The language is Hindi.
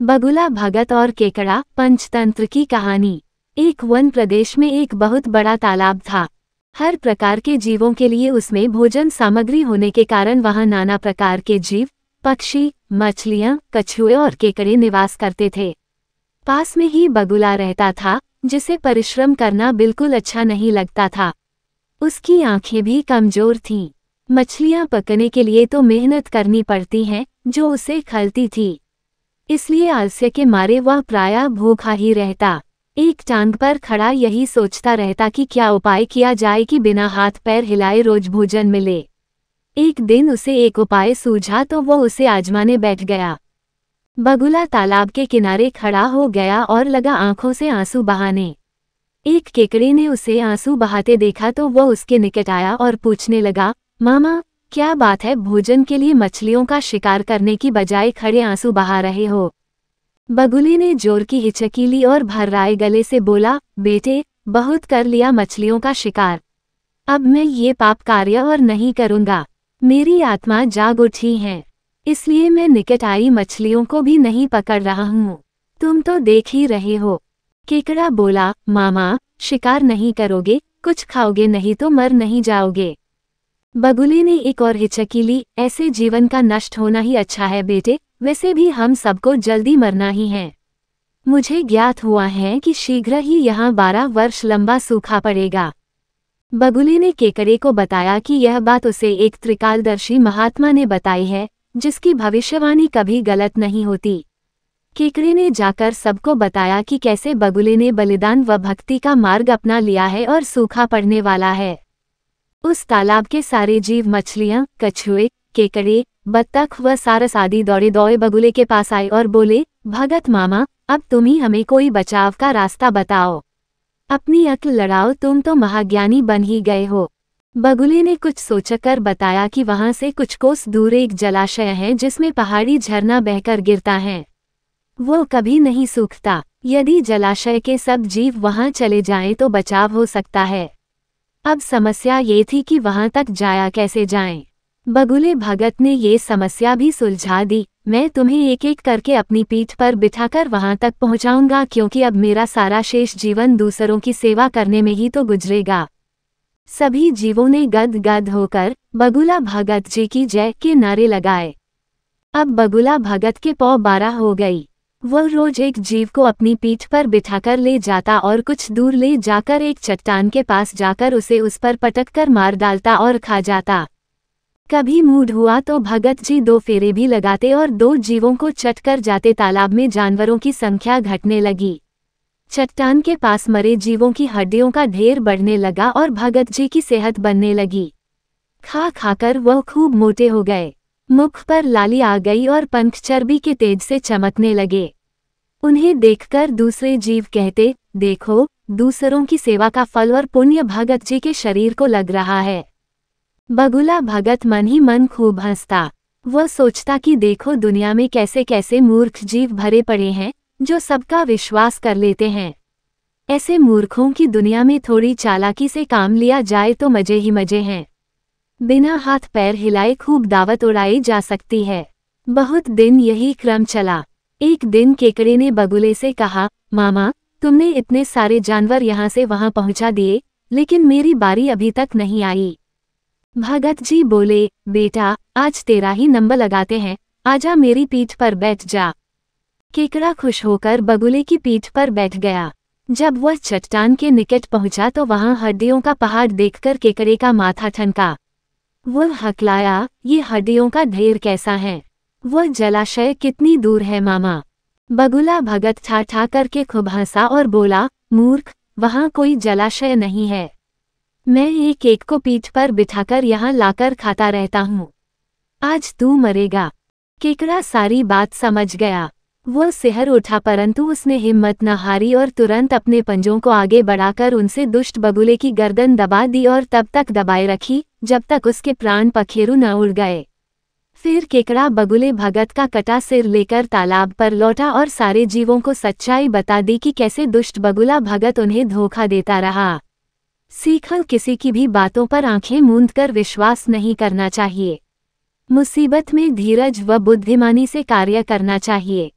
बगुला भगत और केकड़ा पंचतंत्र की कहानी। एक वन प्रदेश में एक बहुत बड़ा तालाब था। हर प्रकार के जीवों के लिए उसमें भोजन सामग्री होने के कारण वहां नाना प्रकार के जीव, पक्षी, मछलियां, कछुए और केकड़े निवास करते थे। पास में ही बगुला रहता था, जिसे परिश्रम करना बिल्कुल अच्छा नहीं लगता था। उसकी आंखें भी कमजोर थीं। मछलियां पकने के लिए तो मेहनत करनी पड़ती है, जो उसे खलती थी। इसलिए आलस्य के मारे वह प्रायः भूखा ही रहता। एक टांग पर खड़ा यही सोचता रहता कि क्या उपाय किया जाए कि बिना हाथ पैर हिलाए रोज भोजन मिले। एक दिन उसे एक उपाय सूझा तो वह उसे आजमाने बैठ गया। बगुला तालाब के किनारे खड़ा हो गया और लगा आंखों से आंसू बहाने। एक केकड़े ने उसे आंसू बहाते देखा तो वह उसके निकट आया और पूछने लगा, मामा, क्या बात है, भोजन के लिए मछलियों का शिकार करने की बजाय खड़े आंसू बहा रहे हो? बगुले ने जोर की हिचकी ली और भर्राए गले से बोला, बेटे, बहुत कर लिया मछलियों का शिकार। अब मैं ये पाप कार्य और नहीं करूँगा। मेरी आत्मा जाग उठी है, इसलिए मैं निकट आई मछलियों को भी नहीं पकड़ रहा हूँ। तुम तो देख ही रहे हो। केकड़ा बोला, मामा, शिकार नहीं करोगे, कुछ खाओगे नहीं तो मर नहीं जाओगे। बगुले ने एक और हिचकी ली, ऐसे जीवन का नष्ट होना ही अच्छा है बेटे, वैसे भी हम सबको जल्दी मरना ही है। मुझे ज्ञात हुआ है कि शीघ्र ही यहाँ 12 वर्ष लंबा सूखा पड़ेगा। बगुले ने केकड़े को बताया कि यह बात उसे एक त्रिकालदर्शी महात्मा ने बताई है, जिसकी भविष्यवाणी कभी गलत नहीं होती। केकड़े ने जाकर सबको बताया कि कैसे बगुले ने बलिदान व भक्ति का मार्ग अपना लिया है और सूखा पड़ने वाला है। उस तालाब के सारे जीव, मछलियां, कछुए, केकड़े, बत्तख व सारस आदि दौड़े दौड़े बगुले के पास आए और बोले, भगत मामा, अब तुम ही हमें कोई बचाव का रास्ता बताओ। अपनी अक्ल लड़ाओ, तुम तो महाज्ञानी बन ही गए हो। बगुले ने कुछ सोचकर बताया कि वहां से कुछ कोस दूर एक जलाशय है जिसमें पहाड़ी झरना बहकर गिरता है। वो कभी नहीं सूखता। यदि जलाशय के सब जीव वहां चले जाएं तो बचाव हो सकता है। अब समस्या ये थी कि वहां तक जाया कैसे जाएं। बगुले भगत ने ये समस्या भी सुलझा दी। मैं तुम्हें एक एक करके अपनी पीठ पर बिठाकर वहां तक पहुंचाऊंगा, क्योंकि अब मेरा सारा शेष जीवन दूसरों की सेवा करने में ही तो गुजरेगा। सभी जीवों ने गद गद होकर बगुला भगत जी की जय के नारे लगाए। अब बगुला भगत के पौ 12 हो गई। वह रोज एक जीव को अपनी पीठ पर बिठाकर ले जाता और कुछ दूर ले जाकर एक चट्टान के पास जाकर उसे उस पर पटककर मार डालता और खा जाता। कभी मूड हुआ तो भगत जी 2 फेरे भी लगाते और 2 जीवों को चटकर जाते। तालाब में जानवरों की संख्या घटने लगी। चट्टान के पास मरे जीवों की हड्डियों का ढेर बढ़ने लगा और भगत जी की सेहत बनने लगी। खा खाकर वह खूब मोटे हो गए। मुख पर लाली आ गई और पंख चर्बी के तेज से चमकने लगे। उन्हें देखकर दूसरे जीव कहते, देखो, दूसरों की सेवा का फल और पुण्य भगत जी के शरीर को लग रहा है। बगुला भगत मन ही मन खूब हंसता। वह सोचता कि देखो, दुनिया में कैसे कैसे मूर्ख जीव भरे पड़े हैं, जो सबका विश्वास कर लेते हैं। ऐसे मूर्खों की दुनिया में थोड़ी चालाकी से काम लिया जाए तो मजे ही मजे हैं। बिना हाथ पैर हिलाए खूब दावत उड़ाई जा सकती है। बहुत दिन यही क्रम चला। एक दिन केकड़े ने बगुले से कहा, मामा, तुमने इतने सारे जानवर यहाँ से वहाँ पहुँचा दिए, लेकिन मेरी बारी अभी तक नहीं आई। भगत जी बोले, बेटा, आज तेरा ही नंबर लगाते हैं, आजा मेरी पीठ पर बैठ जा। केकड़ा खुश होकर बगुले की पीठ पर बैठ गया। जब वह चट्टान के निकट पहुँचा तो वहाँ हड्डियों का पहाड़ देखकर केकड़े का माथा ठनका। वह हकलाया, ये हड्डियों का ढेर कैसा है? वह जलाशय कितनी दूर है मामा? बगुला भगत ठा ठा करके खूब हंसा और बोला, मूर्ख, वहाँ कोई जलाशय नहीं है। मैं एक एक को पीठ पर बिठाकर यहाँ लाकर खाता रहता हूँ। आज तू मरेगा। केकड़ा सारी बात समझ गया। वह सिहर उठा, परंतु उसने हिम्मत न हारी और तुरंत अपने पंजों को आगे बढ़ाकर उनसे दुष्ट बगुले की गर्दन दबा दी और तब तक दबाए रखी जब तक उसके प्राण पखेरु न उड़ गए। फिर केकड़ा बगुले भगत का कटा सिर लेकर तालाब पर लौटा और सारे जीवों को सच्चाई बता दी कि कैसे दुष्ट बगुला भगत उन्हें धोखा देता रहा। सीखल, किसी की भी बातों पर आंखें मूंदकर विश्वास नहीं करना चाहिए। मुसीबत में धीरज व बुद्धिमानी से कार्य करना चाहिए।